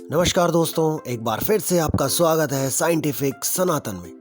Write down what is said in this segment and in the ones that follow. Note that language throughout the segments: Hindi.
नमस्कार दोस्तों, एक बार फिर से आपका स्वागत है साइंटिफिक सनातन में।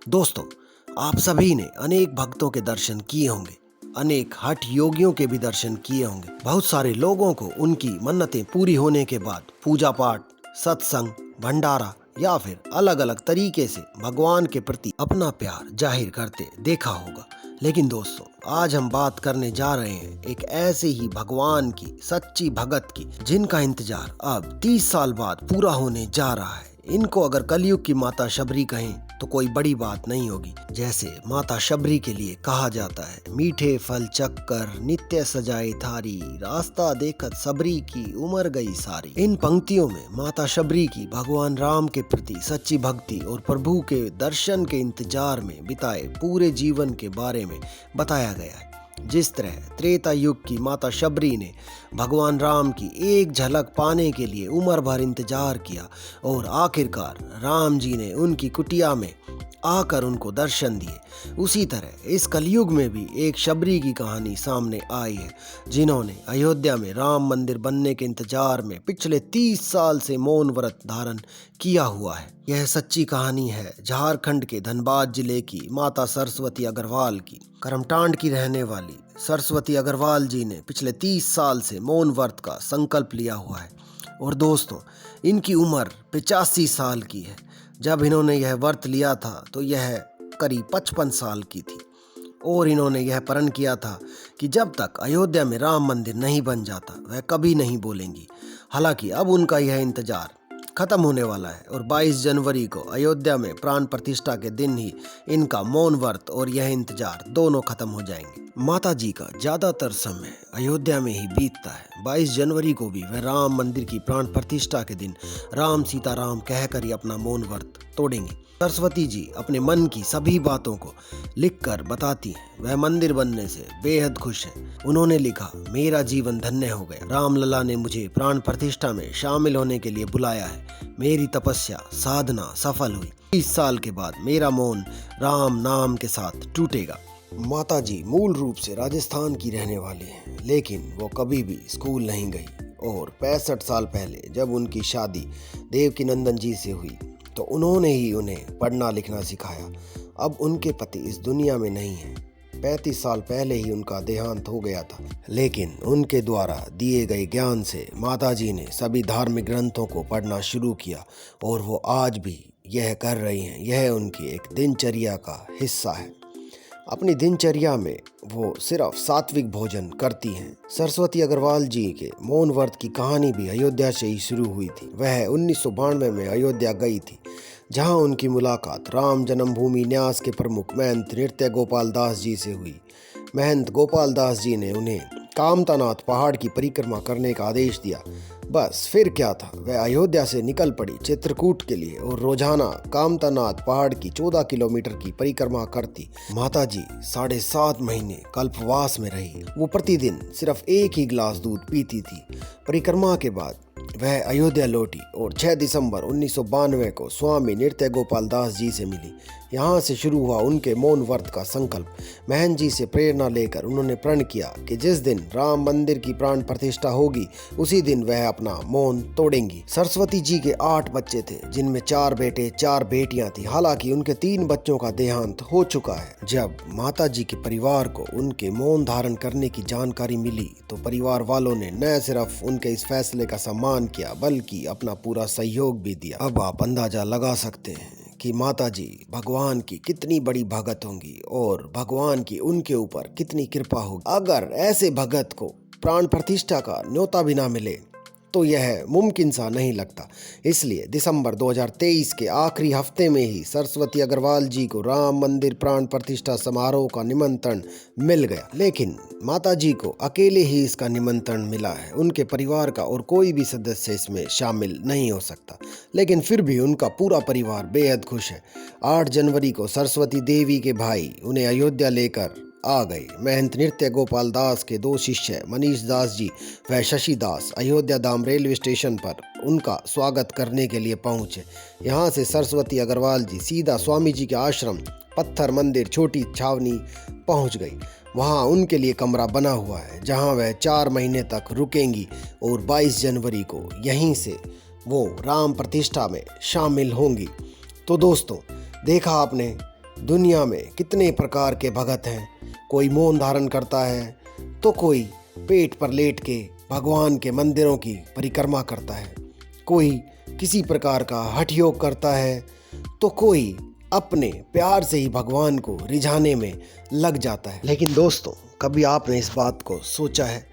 दोस्तों, आप सभी ने अनेक भक्तों के दर्शन किए होंगे, अनेक हठ योगियों के भी दर्शन किए होंगे। बहुत सारे लोगों को उनकी मन्नतें पूरी होने के बाद पूजा पाठ, सत्संग, भंडारा या फिर अलग अलग तरीके से भगवान के प्रति अपना प्यार जाहिर करते देखा होगा। लेकिन दोस्तों, आज हम बात करने जा रहे हैं एक ऐसे ही भगवान की सच्ची भगत की, जिनका इंतजार अब 30 साल बाद पूरा होने जा रहा है। इनको अगर कलयुग की माता शबरी कहें तो कोई बड़ी बात नहीं होगी। जैसे माता शबरी के लिए कहा जाता है, मीठे फल चक्कर नित्य सजाए थारी, रास्ता देखत सबरी की उमर गई सारी। इन पंक्तियों में माता शबरी की भगवान राम के प्रति सच्ची भक्ति और प्रभु के दर्शन के इंतजार में बिताए पूरे जीवन के बारे में बताया गया है। जिस तरह त्रेता युग की माता शबरी ने भगवान राम की एक झलक पाने के लिए उम्र भर इंतजार किया और आखिरकार राम जी ने उनकी कुटिया में आकर उनको दर्शन दिए, उसी तरह इस कलयुग में भी एक शबरी की कहानी सामने आई है, जिन्होंने अयोध्या में राम मंदिर बनने के इंतजार में पिछले 30 साल से मौन व्रत धारण किया हुआ है। यह सच्ची कहानी है झारखंड के धनबाद जिले की माता सरस्वती अग्रवाल की। करमटांड की रहने वाली सरस्वती अग्रवाल जी ने पिछले 30 साल से मौन व्रत का संकल्प लिया हुआ है और दोस्तों, इनकी उम्र 85 साल की है। जब इन्होंने यह व्रत लिया था तो यह करीब 55 साल की थी और इन्होंने यह प्रण किया था कि जब तक अयोध्या में राम मंदिर नहीं बन जाता वह कभी नहीं बोलेंगी। हालांकि अब उनका यह इंतजार खत्म होने वाला है और 22 जनवरी को अयोध्या में प्राण प्रतिष्ठा के दिन ही इनका मौन व्रत और यह इंतजार दोनों खत्म हो जाएंगे। माता जी का ज्यादातर समय अयोध्या में ही बीतता है। 22 जनवरी को भी वह राम मंदिर की प्राण प्रतिष्ठा के दिन राम सीताराम कहकर ही अपना मौन व्रत तोड़ेंगे। सरस्वती जी अपने मन की सभी बातों को लिखकर बताती हैं। वह मंदिर बनने से बेहद खुश है। उन्होंने लिखा, मेरा जीवन धन्य हो गया। रामलला ने मुझे प्राण प्रतिष्ठा में शामिल होने के लिए बुलाया है। मेरी तपस्या साधना सफल हुई। 30 साल के बाद मेरा मौन राम नाम के साथ टूटेगा। माता जी मूल रूप से राजस्थान की रहने वाली हैं, लेकिन वो कभी भी स्कूल नहीं गई और 65 साल पहले जब उनकी शादी देवकीनंदन जी से हुई तो उन्होंने ही उन्हें पढ़ना लिखना सिखाया। अब उनके पति इस दुनिया में नहीं हैं। 35 साल पहले ही उनका देहांत हो गया था, लेकिन उनके द्वारा दिए गए ज्ञान से माताजी ने सभी धार्मिक ग्रंथों को पढ़ना शुरू किया और वो आज भी यह कर रही हैं। यह उनकी एक दिनचर्या का हिस्सा है। अपनी दिनचर्या में वो सिर्फ सात्विक भोजन करती हैं। सरस्वती अग्रवाल जी के मौन व्रत की कहानी भी अयोध्या से ही शुरू हुई थी। वह 1992 में अयोध्या गई थी, जहां उनकी मुलाकात राम जन्मभूमि न्यास के प्रमुख महंत नृत्य गोपाल दास जी से हुई। महंत गोपाल दास जी ने उन्हें कामतानाथ पहाड़ की परिक्रमा करने का आदेश दिया। बस फिर क्या था, वह अयोध्या से निकल पड़ी चित्रकूट के लिए और रोजाना कामतानाथ पहाड़ की 14 किलोमीटर की परिक्रमा करती। माताजी 7.5 महीने कल्पवास में रही। वो प्रतिदिन सिर्फ एक ही गिलास दूध पीती थी। परिक्रमा के बाद वह अयोध्या लौटी और 6 दिसंबर 1992 को स्वामी नृत्य गोपाल दास जी से मिली। यहाँ से शुरू हुआ उनके मौन व्रत का संकल्प। महंत जी से प्रेरणा लेकर उन्होंने प्रण किया कि जिस दिन राम मंदिर की प्राण प्रतिष्ठा होगी उसी दिन वह अपना मौन तोड़ेंगी। सरस्वती जी के 8 बच्चे थे, जिनमें 4 बेटे 4 बेटियां थी। हालांकि उनके 3 बच्चों का देहांत हो चुका है। जब माता जी के परिवार को उनके मौन धारण करने की जानकारी मिली तो परिवार वालों ने न सिर्फ उनके इस फैसले का सम्मान किया बल्कि अपना पूरा सहयोग भी दिया। अब आप अंदाजा लगा सकते हैं कि माता जी भगवान की कितनी बड़ी भगत होंगी और भगवान की उनके ऊपर कितनी कृपा होगी। अगर ऐसे भगत को प्राण प्रतिष्ठा का न्योता भी ना मिले तो यह मुमकिन सा नहीं लगता। इसलिए दिसंबर 2023 के आखिरी हफ्ते में ही सरस्वती अग्रवाल जी को राम मंदिर प्राण प्रतिष्ठा समारोह का निमंत्रण मिल गया। लेकिन माता जी को अकेले ही इसका निमंत्रण मिला है। उनके परिवार का और कोई भी सदस्य इसमें शामिल नहीं हो सकता, लेकिन फिर भी उनका पूरा परिवार बेहद खुश है। 8 जनवरी को सरस्वती देवी के भाई उन्हें अयोध्या लेकर आ गए। महंत नृत्य गोपाल दास के 2 शिष्य मनीष दास जी व शशि दास अयोध्या धाम रेलवे स्टेशन पर उनका स्वागत करने के लिए पहुंचे। यहाँ से सरस्वती अग्रवाल जी सीधा स्वामी जी के आश्रम पत्थर मंदिर छोटी छावनी पहुंच गई। वहाँ उनके लिए कमरा बना हुआ है, जहाँ वह 4 महीने तक रुकेंगी और 22 जनवरी को यहीं से वो राम प्रतिष्ठा में शामिल होंगी। तो दोस्तों, देखा आपने दुनिया में कितने प्रकार के भगत हैं। कोई मौन धारण करता है तो कोई पेट पर लेट के भगवान के मंदिरों की परिक्रमा करता है, कोई किसी प्रकार का हठ योग करता है तो कोई अपने प्यार से ही भगवान को रिझाने में लग जाता है। लेकिन दोस्तों, कभी आपने इस बात को सोचा है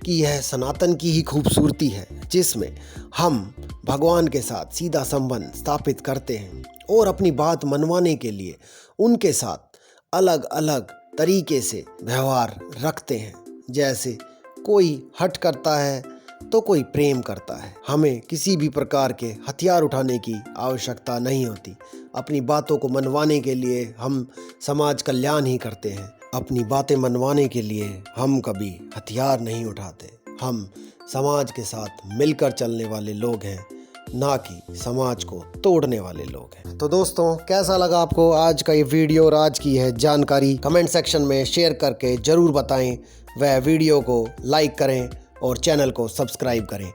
कि यह सनातन की ही खूबसूरती है, जिसमें हम भगवान के साथ सीधा संबंध स्थापित करते हैं और अपनी बात मनवाने के लिए उनके साथ अलग अलग तरीके से व्यवहार रखते हैं। जैसे कोई हठ करता है तो कोई प्रेम करता है। हमें किसी भी प्रकार के हथियार उठाने की आवश्यकता नहीं होती। अपनी बातों को मनवाने के लिए हम समाज कल्याण ही करते हैं। अपनी बातें मनवाने के लिए हम कभी हथियार नहीं उठाते। हम समाज के साथ मिलकर चलने वाले लोग हैं, ना कि समाज को तोड़ने वाले लोग हैं। तो दोस्तों, कैसा लगा आपको आज का ये वीडियो और आज की यह जानकारी? कमेंट सेक्शन में शेयर करके ज़रूर बताएं। वह वीडियो को लाइक करें और चैनल को सब्सक्राइब करें।